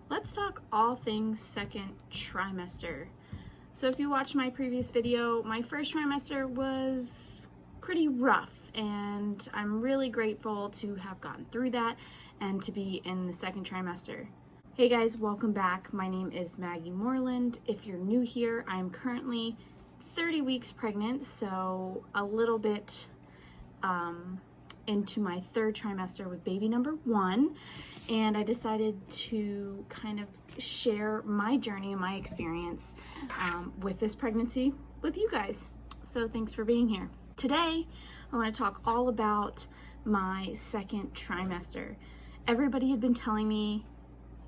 Let's talk all things second trimester. So if you watched my previous video, my first trimester was pretty rough, and I'm really grateful to have gotten through that and to be in the second trimester. Hey guys, welcome back. My name is Maggie Moreland. If you're new here, I'm currently 30 weeks pregnant, so a little bit into my third trimester with baby number 1, and I decided to kind of share my journey and my experience with this pregnancy with you guys. So thanks for being here. Today, I want to talk all about my second trimester. Everybody had been telling me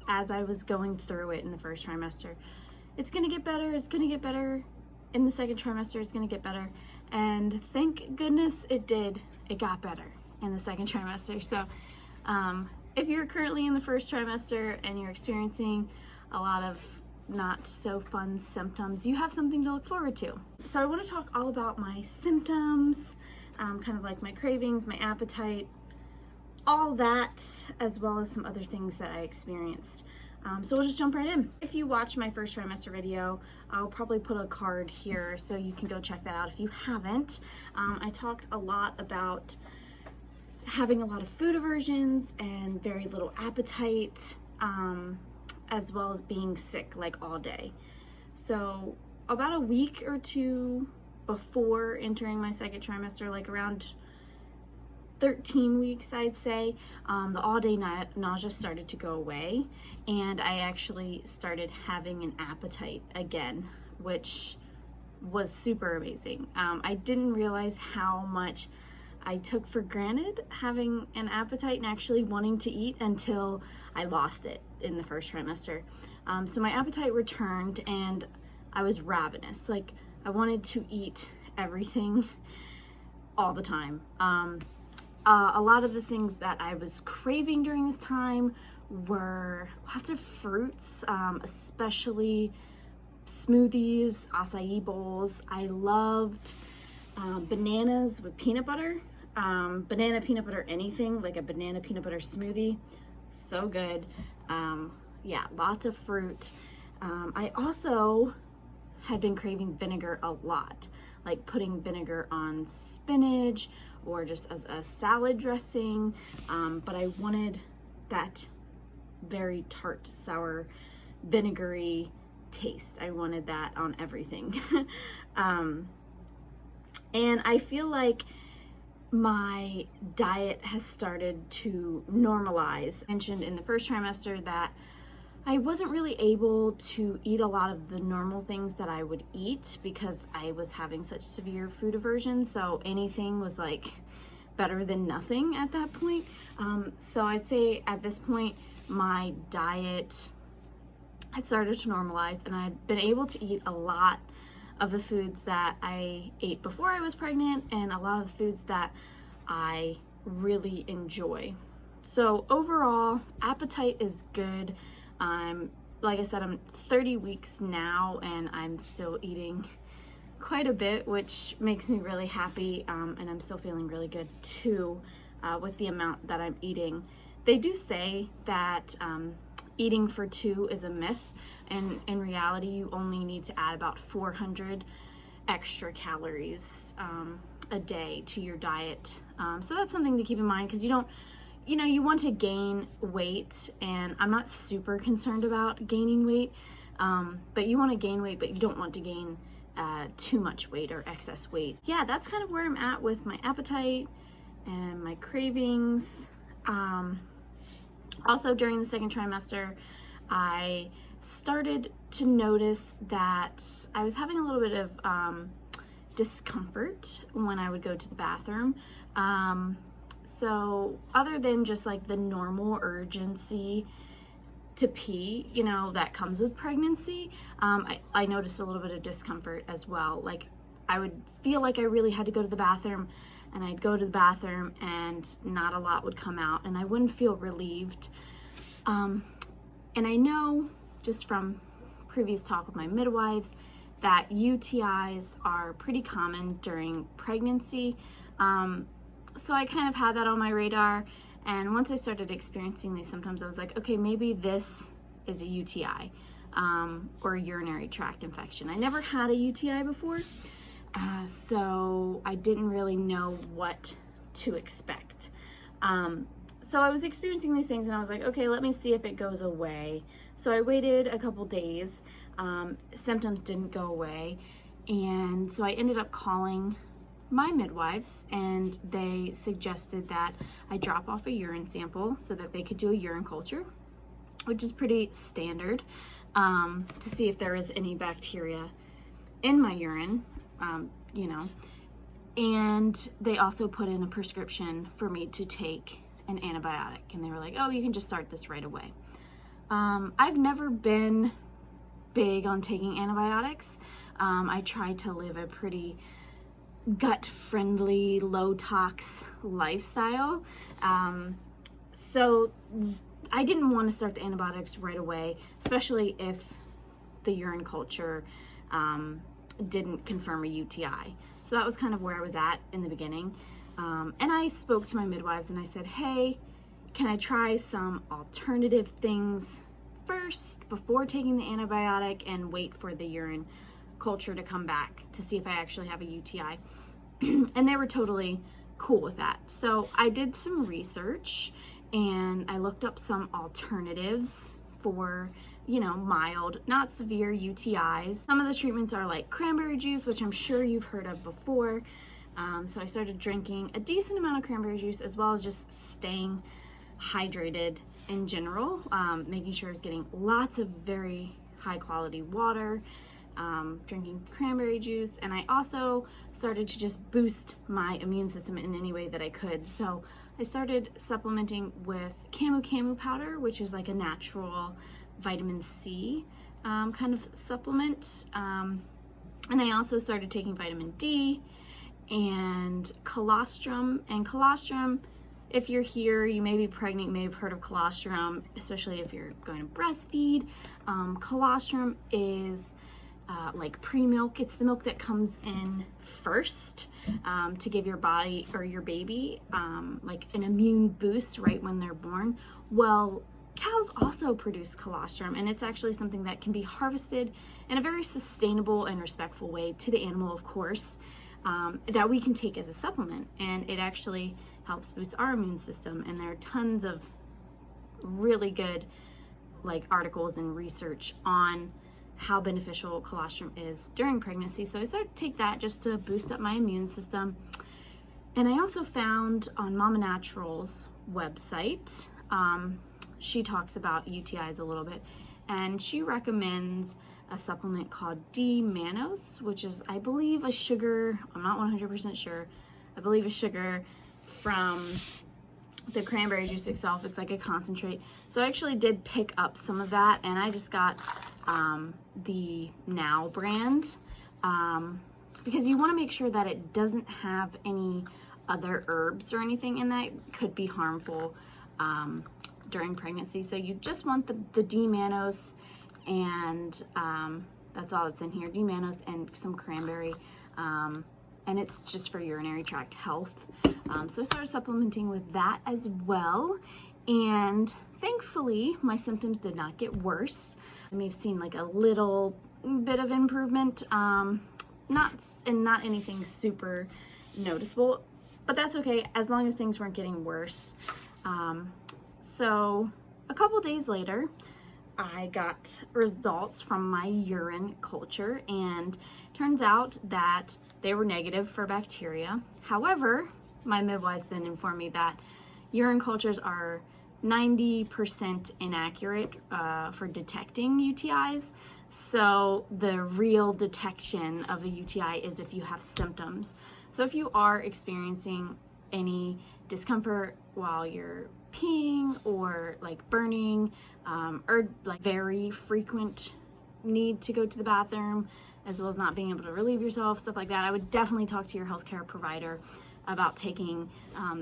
as I was going through it in the first trimester, it's gonna get better, it's gonna get better. In the second trimester, it's gonna get better. And thank goodness it did. It got better in the second trimester. So if you're currently in the first trimester and you're experiencing a lot of not so fun symptoms, you have something to look forward to. So I want to talk all about my symptoms, kind of like my cravings, my appetite, all that, as well as some other things that I experienced. So we'll just jump right in. If you watch my first trimester video, I'll probably put a card here so you can go check that out if you haven't. I talked a lot about having a lot of food aversions and very little appetite, as well as being sick like all day. So about a week or two before entering my second trimester, like around 13 weeks, I'd say, the all-day nausea started to go away, and I actually started having an appetite again, which was super amazing. I didn't realize how much I took for granted having an appetite and actually wanting to eat until I lost it in the first trimester. So my appetite returned and I was ravenous. Like, I wanted to eat everything all the time. A lot of the things that I was craving during this time were lots of fruits, especially smoothies, acai bowls. I loved bananas with peanut butter, banana peanut butter anything, like a banana peanut butter smoothie, so good. Yeah, lots of fruit. I also had been craving vinegar a lot, like putting vinegar on spinach or just as a salad dressing, but I wanted that very tart, sour, vinegary taste. I wanted that on everything. And I feel like my diet has started to normalize. I mentioned in the first trimester that I wasn't really able to eat a lot of the normal things that I would eat because I was having such severe food aversion. So anything was like better than nothing at that point. So I'd say at this point, my diet had started to normalize, and I'd been able to eat a lot of the foods that I ate before I was pregnant and a lot of the foods that I really enjoy. So overall, appetite is good. Like I said, I'm 30 weeks now and I'm still eating quite a bit, which makes me really happy, and I'm still feeling really good too with the amount that I'm eating. They do say that eating for 2 is a myth, and in reality you only need to add about 400 extra calories a day to your diet. So that's something to keep in mind, because you want to gain weight, and I'm not super concerned about gaining weight, but you want to gain weight, but you don't want to gain too much weight or excess weight. Yeah, that's kind of where I'm at with my appetite and my cravings. Also during the second trimester, I started to notice that I was having a little bit of discomfort when I would go to the bathroom. So other than just like the normal urgency to pee, that comes with pregnancy, I noticed a little bit of discomfort as well. Like, I would feel like I really had to go to the bathroom, and I'd go to the bathroom and not a lot would come out, and I wouldn't feel relieved. And I know just from previous talk with my midwives that UTIs are pretty common during pregnancy. So I kind of had that on my radar, and once I started experiencing these symptoms, I was like, okay, maybe this is a UTI, or a urinary tract infection. I never had a UTI before, so I didn't really know what to expect. So I was experiencing these things and I was like, okay, let me see if it goes away. So I waited a couple days, symptoms didn't go away, and so I ended up calling my midwives, and they suggested that I drop off a urine sample so that they could do a urine culture, which is pretty standard, to see if there is any bacteria in my urine, you know. And they also put in a prescription for me to take an antibiotic, and they were like, oh, you can just start this right away. I've never been big on taking antibiotics. I try to live a pretty gut-friendly, low-tox lifestyle. So I didn't want to start the antibiotics right away, especially if the urine culture didn't confirm a UTI. So that was kind of where I was at in the beginning. And I spoke to my midwives and I said, hey, can I try some alternative things first before taking the antibiotic and wait for the urine culture to come back to see if I actually have a UTI? And they were totally cool with that. So I did some research and I looked up some alternatives for, you know, mild, not severe UTIs. Some of the treatments are like cranberry juice, which I'm sure you've heard of before. So I started drinking a decent amount of cranberry juice, as well as just staying hydrated in general, making sure I was getting lots of very high quality water, drinking cranberry juice, and I also started to just boost my immune system in any way that I could. So I started supplementing with camu powder, which is like a natural vitamin C kind of supplement, and I also started taking vitamin D and colostrum. And colostrum, if you're here, you may be pregnant, you may have heard of colostrum, especially if you're going to breastfeed. Colostrum is like pre-milk. It's the milk that comes in first to give your body or your baby like an immune boost right when they're born. Well, cows also produce colostrum, and it's actually something that can be harvested in a very sustainable and respectful way to the animal, of course, that we can take as a supplement, and it actually helps boost our immune system. And there are tons of really good like articles and research on how beneficial colostrum is during pregnancy. So I started to take that just to boost up my immune system. And I also found on Mama Natural's website, she talks about UTIs a little bit, and she recommends a supplement called D-mannose, which is, I believe, a sugar, I'm not 100% sure, I believe a sugar from the cranberry juice itself. It's like a concentrate. So I actually did pick up some of that, and I just got the Now brand, because you want to make sure that it doesn't have any other herbs or anything in that could be harmful during pregnancy. So you just want the D-mannose, and that's all that's in here, D-mannose and some cranberry, and it's just for urinary tract health. So I started supplementing with that as well, and thankfully my symptoms did not get worse. I may have seen like a little bit of improvement, not anything super noticeable, but that's okay as long as things weren't getting worse. So a couple days later, I got results from my urine culture, and turns out that they were negative for bacteria. However, my midwives then informed me that urine cultures are 90% inaccurate for detecting UTIs. So the real detection of a UTI is if you have symptoms. So if you are experiencing any discomfort while you're peeing, or like burning, or like very frequent need to go to the bathroom, as well as not being able to relieve yourself, stuff like that, I would definitely talk to your healthcare provider about taking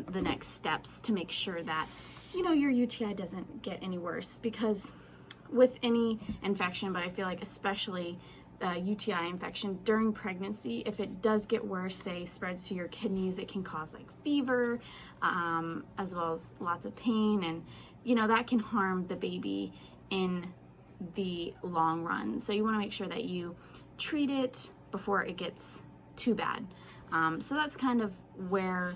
the next steps to make sure that, you know, your UTI doesn't get any worse. Because with any infection, but I feel like especially UTI infection during pregnancy, if it does get worse, say spreads to your kidneys, it can cause like fever, as well as lots of pain, and you know that can harm the baby in the long run. So you want to make sure that you treat it before it gets too bad. So that's kind of where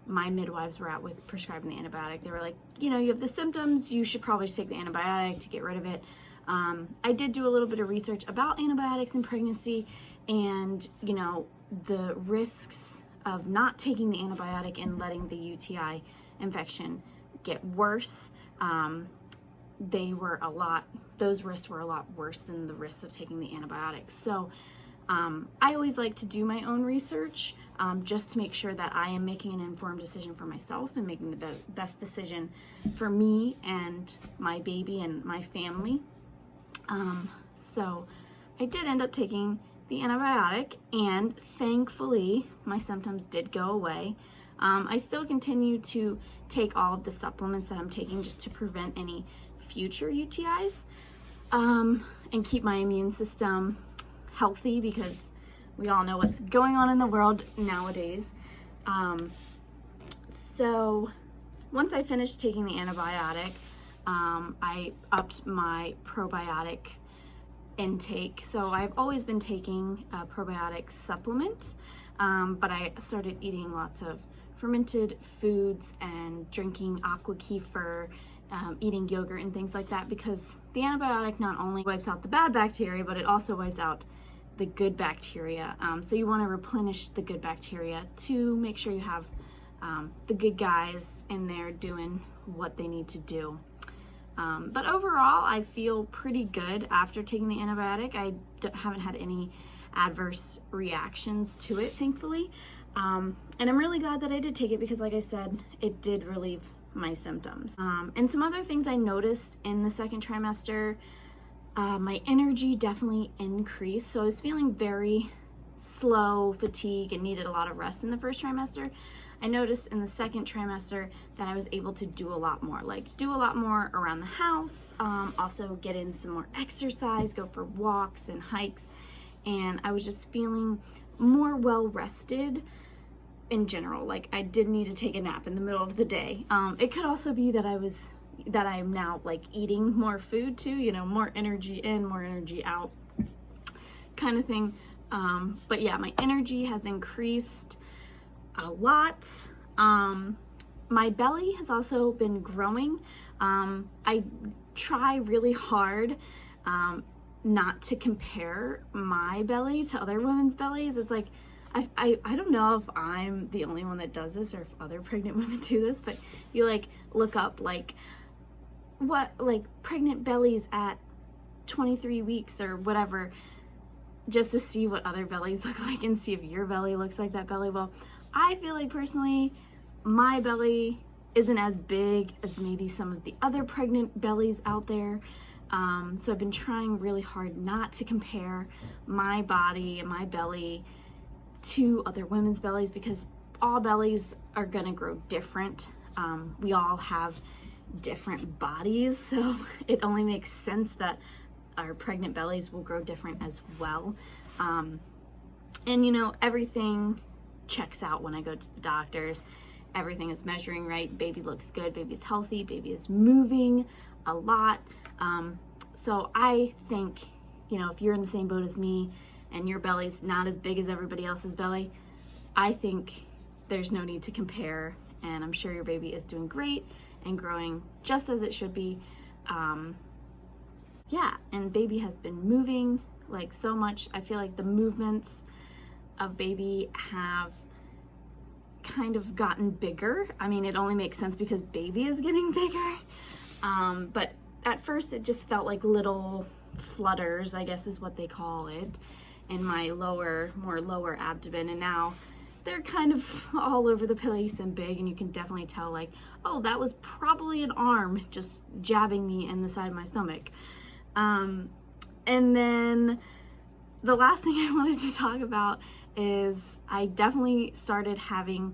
my midwives were at with prescribing the antibiotic. They were like, you know, you have the symptoms, you should probably take the antibiotic to get rid of it. I did do a little bit of research about antibiotics in pregnancy, and, you know, the risks of not taking the antibiotic and letting the UTI infection get worse, those risks were a lot worse than the risks of taking the antibiotics. So I always like to do my own research, just to make sure that I am making an informed decision for myself and making the best decision for me and my baby and my family. So I did end up taking the antibiotic, and thankfully my symptoms did go away. I still continue to take all of the supplements that I'm taking just to prevent any future UTIs, and keep my immune system healthy, because we all know what's going on in the world nowadays. So once I finished taking the antibiotic, I upped my probiotic intake. So I've always been taking a probiotic supplement, but I started eating lots of fermented foods and drinking aqua kefir, eating yogurt and things like that, because the antibiotic not only wipes out the bad bacteria, but it also wipes out the good bacteria. So you want to replenish the good bacteria to make sure you have the good guys in there doing what they need to do. But overall, I feel pretty good after taking the antibiotic. I haven't had any adverse reactions to it, thankfully. And I'm really glad that I did take it, because like I said, it did relieve my symptoms. And some other things I noticed in the second trimester, my energy definitely increased. So I was feeling very slow, fatigue, and needed a lot of rest in the first trimester. I noticed in the second trimester that I was able to do a lot more, like do a lot more around the house, also get in some more exercise, go for walks and hikes, and I was just feeling more well rested in general. Like I did need to take a nap in the middle of the day. It could also be that I'm now like eating more food too, you know, more energy in, more energy out kind of thing. But yeah, my energy has increased a lot. My belly has also been growing. I try really hard not to compare my belly to other women's bellies. It's like, I don't know if I'm the only one that does this or if other pregnant women do this, but you like look up like what like pregnant bellies at 23 weeks or whatever, just to see what other bellies look like and see if your belly looks like that belly. Well, I feel like personally my belly isn't as big as maybe some of the other pregnant bellies out there. So I've been trying really hard not to compare my body and my belly to other women's bellies, because all bellies are gonna grow different. We all have different bodies, so it only makes sense that our pregnant bellies will grow different as well. And you know, everything checks out when I go to the doctors. Everything is measuring right. Baby looks good, baby's healthy, baby is moving a lot. So I think, you know, if you're in the same boat as me and your belly's not as big as everybody else's belly, I think there's no need to compare, and I'm sure your baby is doing great and growing just as it should be. Yeah, and baby has been moving like so much. I feel like the movements of baby have kind of gotten bigger. I mean, it only makes sense because baby is getting bigger. But at first it just felt like little flutters, I guess is what they call it, in my more lower abdomen, and now they're kind of all over the place and big, and you can definitely tell like, oh, that was probably an arm just jabbing me in the side of my stomach. And then the last thing I wanted to talk about is I definitely started having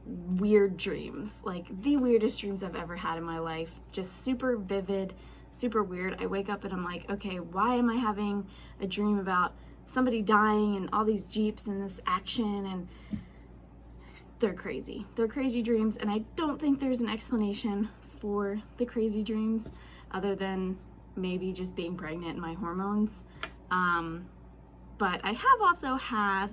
weird dreams, like the weirdest dreams I've ever had in my life, just super vivid, super weird. I wake up and I'm like, okay, why am I having a dream about somebody dying and all these jeeps and this action? And they're crazy dreams, and I don't think there's an explanation for the crazy dreams other than maybe just being pregnant and my hormones. But I have also had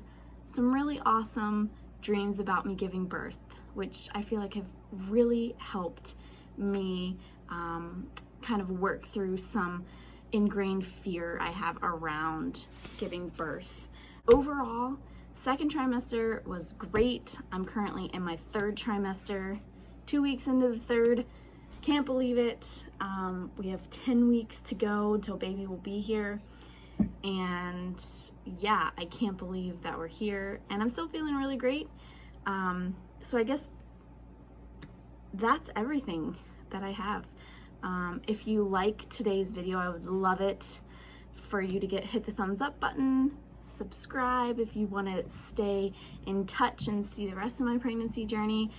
some really awesome dreams about me giving birth, which I feel like have really helped me kind of work through some ingrained fear I have around giving birth. Overall, second trimester was great. I'm currently in my third trimester, 2 weeks into the third. Can't believe it. We have 10 weeks to go until baby will be here. And yeah, I can't believe that we're here, and I'm still feeling really great. So I guess that's everything that I have. If you like today's video, I would love it for you to hit the thumbs up button, subscribe if you want to stay in touch and see the rest of my pregnancy journey.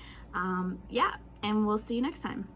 Yeah, and we'll see you next time.